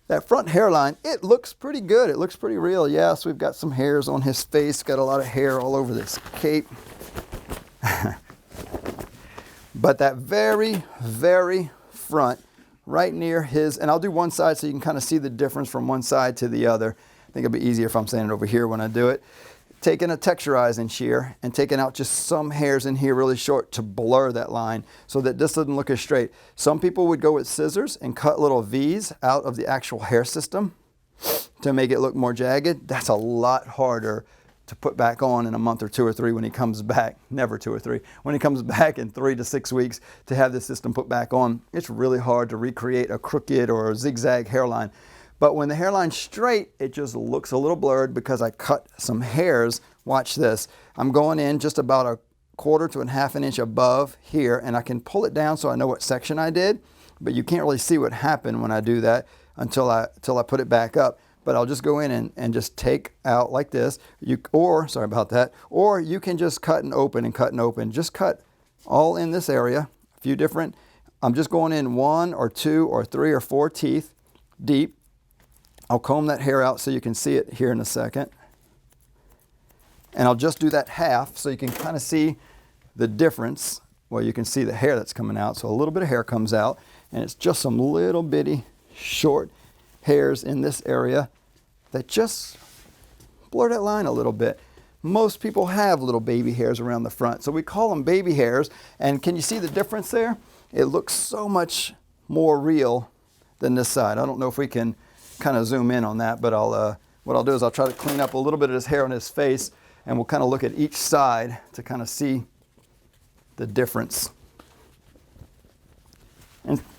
That front hairline, it looks pretty good. It looks pretty real. Yes, we've got some hairs on his face. Got a lot of hair all over this cape. But that very, very front, right near his, and I'll do one side so you can kind of see the difference from one side to the other. I think it'll be easier if I'm saying it over here when I do it. Taking a texturizing shear and taking out just some hairs in here really short to blur that line so that this doesn't look as straight. Some people would go with scissors and cut little V's out of the actual hair system to make it look more jagged. That's a lot harder to put back on in a month or 2 or 3 when he comes back. Never 2 or 3. When he comes back in 3 to 6 weeks to have this system put back on, it's really hard to recreate a crooked or a zigzag hairline. But when the hairline's straight, it just looks a little blurred because I cut some hairs. Watch this. I'm going in just about a 1/4 to 1/2 inch above here, and I can pull it down so I know what section I did, but you can't really see what happened when I do that until I put it back up. But I'll just go in and just take out like this. Sorry about that. Or you can just cut and open and cut and open. Just cut all in this area, a few different. I'm just going in 1 or 2 or 3 or 4 teeth deep. I'll comb that hair out so you can see it here in a second. And I'll just do that half so you can kind of see the difference. Well, you can see the hair that's coming out. So a little bit of hair comes out, and it's just some little bitty short hairs in this area that just blur that line a little bit. Most people have little baby hairs around the front, so we call them baby hairs. And can you see the difference there? It looks so much more real than this side. I don't know if we can kind of zoom in on that, but what I'll do is I'll try to clean up a little bit of this hair on his face, and we'll kind of look at each side to kind of see the difference.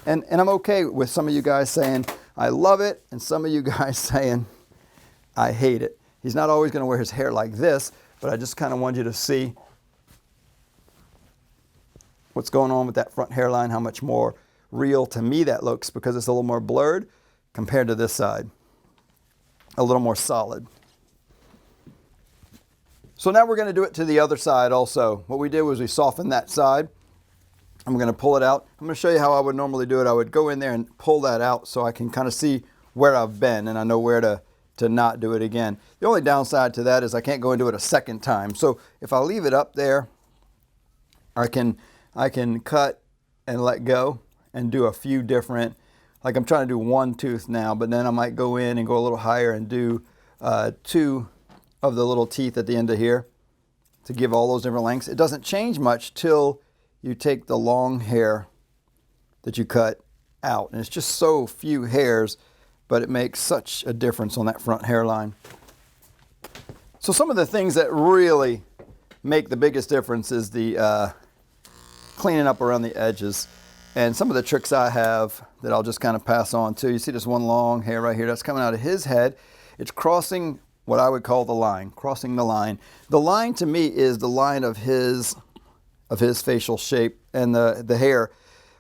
And I'm okay with some of you guys saying, I love it, and some of you guys saying, I hate it. He's not always going to wear his hair like this, but I just kind of want you to see what's going on with that front hairline, how much more real to me that looks because it's a little more blurred compared to this side, a little more solid. So now we're going to do it to the other side also. What we did was we softened that side. I'm going to pull it out. I'm going to show you how I would normally do it. I would go in there and pull that out so I can kind of see where I've been and I know where to not do it again. The only downside to that is I can't go and do it a second time. So if I leave it up there, I can cut and let go and do a few different, like I'm trying to do 1 tooth now, but then I might go in and go a little higher and do 2 of the little teeth at the end of here to give all those different lengths. It doesn't change much till you take the long hair that you cut out. And it's just so few hairs, but it makes such a difference on that front hairline. So some of the things that really make the biggest difference is the cleaning up around the edges. And some of the tricks I have that I'll just kind of pass on to. You see this one long hair right here that's coming out of his head. It's crossing what I would call the line, crossing the line. The line to me is the line of his facial shape and the hair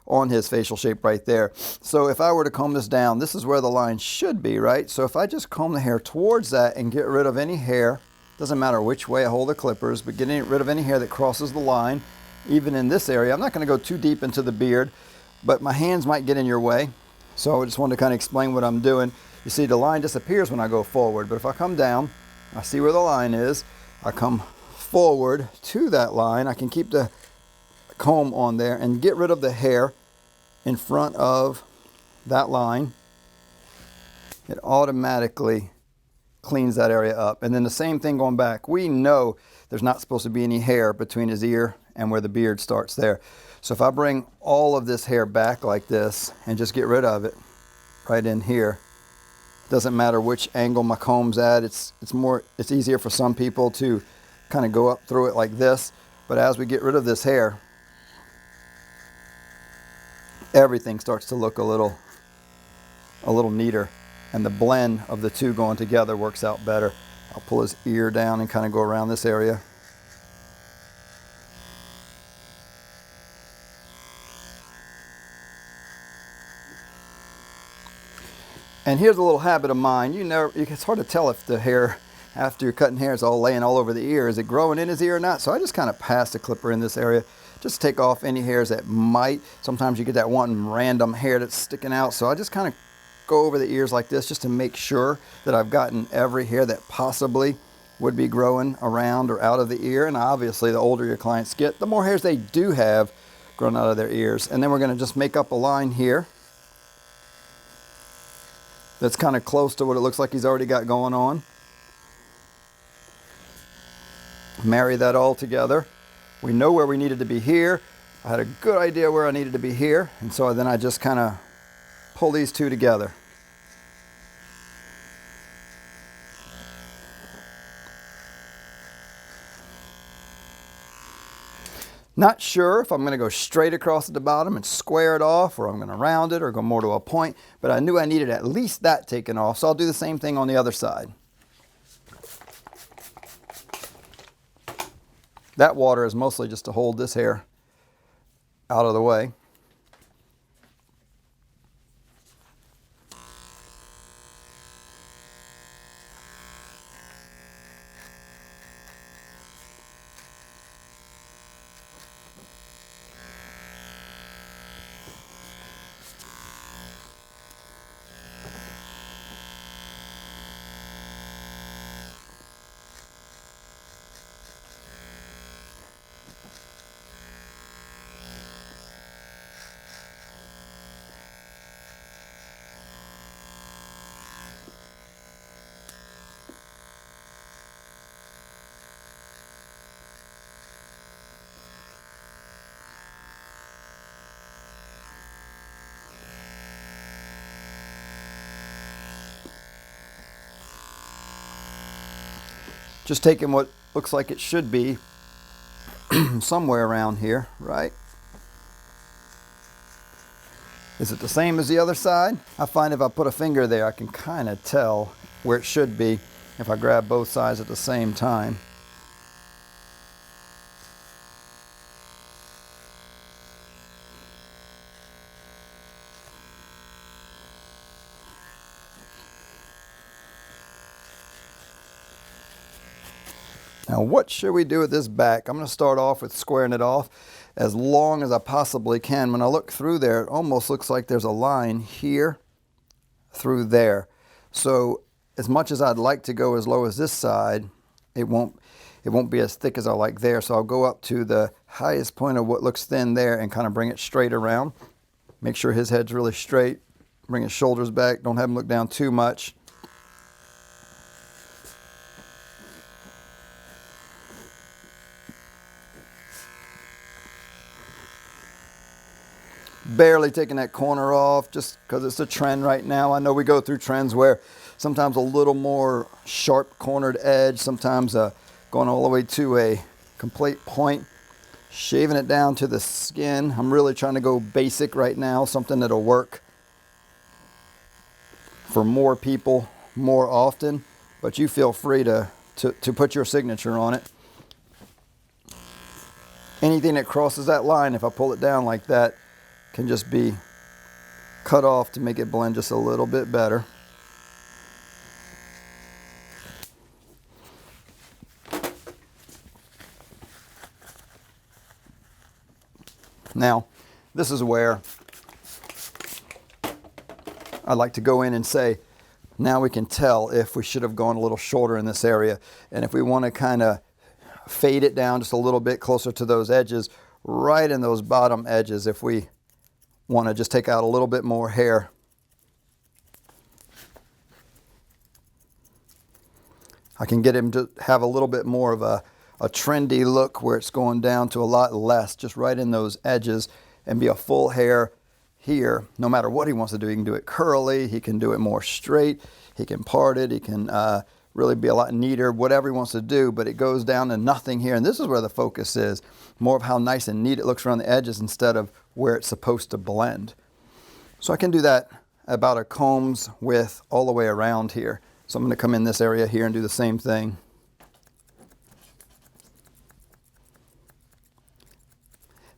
on his facial shape right there. So if I were to comb this down, this is where the line should be, right? So if I just comb the hair towards that and get rid of any hair, doesn't matter which way I hold the clippers, but getting rid of any hair that crosses the line, even in this area. I'm not going to go too deep into the beard, but my hands might get in your way. So I just wanted to kind of explain what I'm doing. You see the line disappears when I go forward, but if I come down, I see where the line is. I come forward to that line. I can keep the comb on there and get rid of the hair in front of that line. It automatically cleans that area up. And then the same thing going back. We know there's not supposed to be any hair between his ear and where the beard starts there. So if I bring all of this hair back like this and just get rid of it right in here, doesn't matter which angle my comb's at. It's easier for some people to kind of go up through it like this. But as we get rid of this hair, everything starts to look a little neater, and the blend of the two going together works out better. I'll pull his ear down and kind of go around this area. And here's a little habit of mine. It's hard to tell if the hair, after you're cutting hair, is all laying all over the ear. Is it growing in his ear or not? So I just kind of pass the clipper in this area. Just take off any hairs that might. Sometimes you get that one random hair that's sticking out. So I just kind of go over the ears like this just to make sure that I've gotten every hair that possibly would be growing around or out of the ear. And obviously the older your clients get, the more hairs they do have growing out of their ears. And then we're going to just make up a line here that's kind of close to what it looks like he's already got going on. Marry that all together. We know where we needed to be here. I had a good idea where I needed to be here, and so then I just kind of pull these two together. Not sure if I'm going to go straight across at the bottom and square it off, or I'm going to round it or go more to a point, but I knew I needed at least that taken off, so I'll do the same thing on the other side. That water is mostly just to hold this hair out of the way. Just taking what looks like it should be somewhere around here, right? Is it the same as the other side? I find if I put a finger there, I can kind of tell where it should be if I grab both sides at the same time. Now what should we do with this back? I'm going to start off with squaring it off as long as I possibly can. When I look through there, it almost looks like there's a line here through there. So as much as I'd like to go as low as this side, it won't be as thick as I like there. So I'll go up to the highest point of what looks thin there and kind of bring it straight around. Make sure his head's really straight. Bring his shoulders back. Don't have him look down too much. Barely taking that corner off just because it's a trend right now. I know we go through trends where sometimes a little more sharp cornered edge, sometimes going all the way to a complete point, shaving it down to the skin. I'm really trying to go basic right now, something that'll work for more people more often, but you feel free to put your signature on it. Anything that crosses that line, if I pull it down like that, can just be cut off to make it blend just a little bit better. Now, this is where I'd like to go in and say, now we can tell if we should have gone a little shorter in this area. And if we want to kind of fade it down just a little bit closer to those edges, right in those bottom edges, if we want to just take out a little bit more hair. I can get him to have a little bit more of a trendy look where it's going down to a lot less, just right in those edges, and be a full hair here. No matter what he wants to do, he can do it curly, he can do it more straight, he can part it, he can really be a lot neater, whatever he wants to do, but it goes down to nothing here. And this is where the focus is, more of how nice and neat it looks around the edges instead of where it's supposed to blend. So I can do that about a comb's width all the way around here. So I'm going to come in this area here and do the same thing.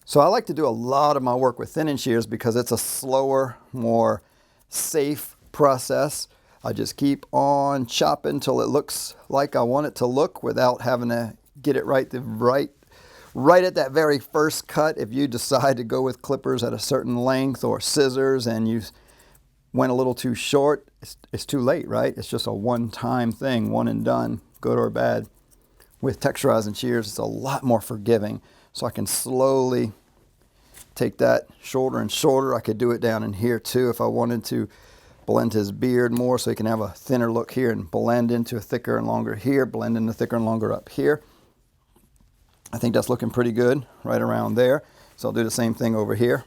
So I like to do a lot of my work with thinning shears because it's a slower, more safe process. I just keep on chopping till it looks like I want it to look without having to get it right at that very first cut. If you decide to go with clippers at a certain length or scissors and you went a little too short, it's too late, right? It's just a one-time thing, one and done, good or bad. With texturizing shears, it's a lot more forgiving. So I can slowly take that shorter and shorter. I could do it down in here too if I wanted to blend his beard more so he can have a thinner look here and blend into a thicker and longer here, blend into thicker and longer up here. I think that's looking pretty good right around there. So I'll do the same thing over here.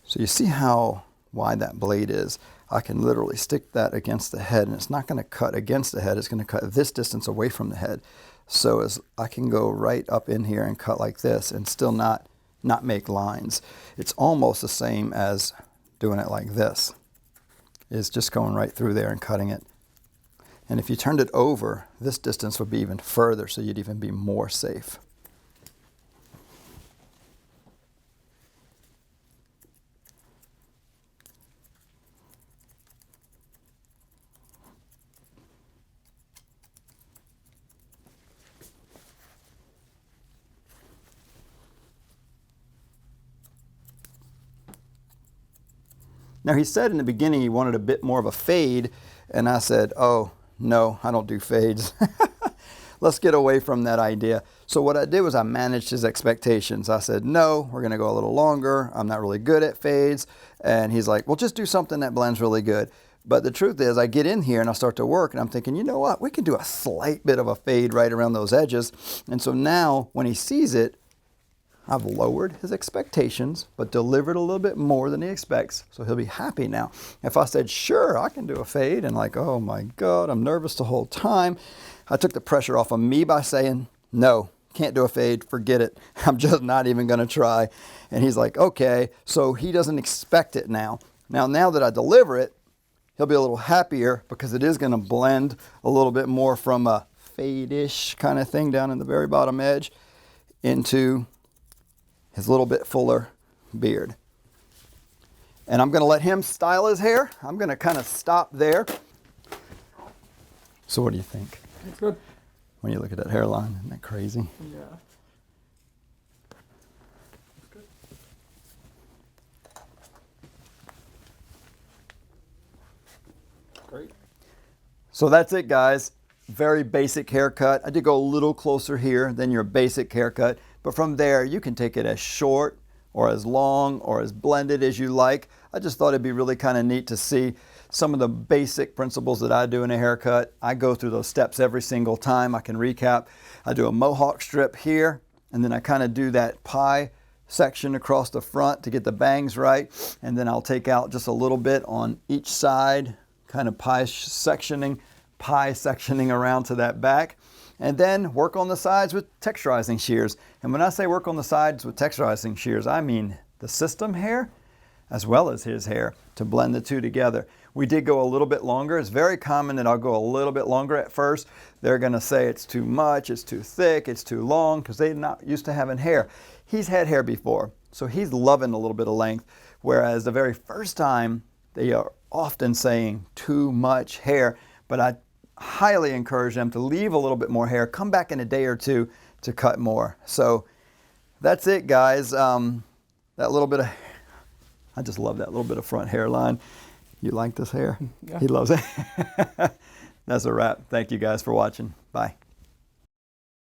So you see how wide that blade is. I can literally stick that against the head and it's not going to cut against the head, it's going to cut this distance away from the head. So as I can go right up in here and cut like this and still not make lines. It's almost the same as doing it like this. It's just going right through there and cutting it. And if you turned it over, this distance would be even further, so you'd even be more safe. Now he said in the beginning he wanted a bit more of a fade, and I said, oh, no, I don't do fades. Let's get away from that idea. So what I did was I managed his expectations. I said, no, we're gonna go a little longer. I'm not really good at fades. And he's like, well, just do something that blends really good. But the truth is I get in here and I start to work and I'm thinking, you know what? We can do a slight bit of a fade right around those edges. And so now when he sees it, I've lowered his expectations, but delivered a little bit more than he expects, so he'll be happy now. If I said, sure, I can do a fade, and like, oh my God, I'm nervous the whole time, I took the pressure off of me by saying, no, can't do a fade, forget it. I'm just not even gonna try. And he's like, okay, so he doesn't expect it now. Now that I deliver it, he'll be a little happier because it is gonna blend a little bit more from a fade-ish kind of thing down in the very bottom edge into his little bit fuller beard. And I'm going to let him style his hair. I'm going to kind of stop there. So what do you think? It's good. When you look at that hairline, isn't that crazy? Yeah. It's good. Great. So that's it, guys. Very basic haircut. I did go a little closer here than your basic haircut, but from there you can take it as short or as long or as blended as you like. I just thought it'd be really kind of neat to see some of the basic principles that I do in a haircut. I go through those steps every single time. I can recap. I do a mohawk strip here, and then I kind of do that pie section across the front to get the bangs right, and then I'll take out just a little bit on each side, kind of pie sectioning around to that back, and then work on the sides with texturizing shears. And when I say work on the sides with texturizing shears, I mean the system hair as well as his hair, to blend the two together. We did go a little bit longer. It's very common that I'll go a little bit longer at first. They're gonna say it's too much, it's too thick, it's too long, because they're not used to having hair. He's had hair before, so he's loving a little bit of length, whereas the very first time, they are often saying too much hair, but I highly encourage them to leave a little bit more hair, come back in a day or two to cut more. So that's it, guys. That little bit of, I just love that little bit of front hairline. You like this hair? Yeah. He loves it. That's a wrap. Thank you guys for watching. Bye.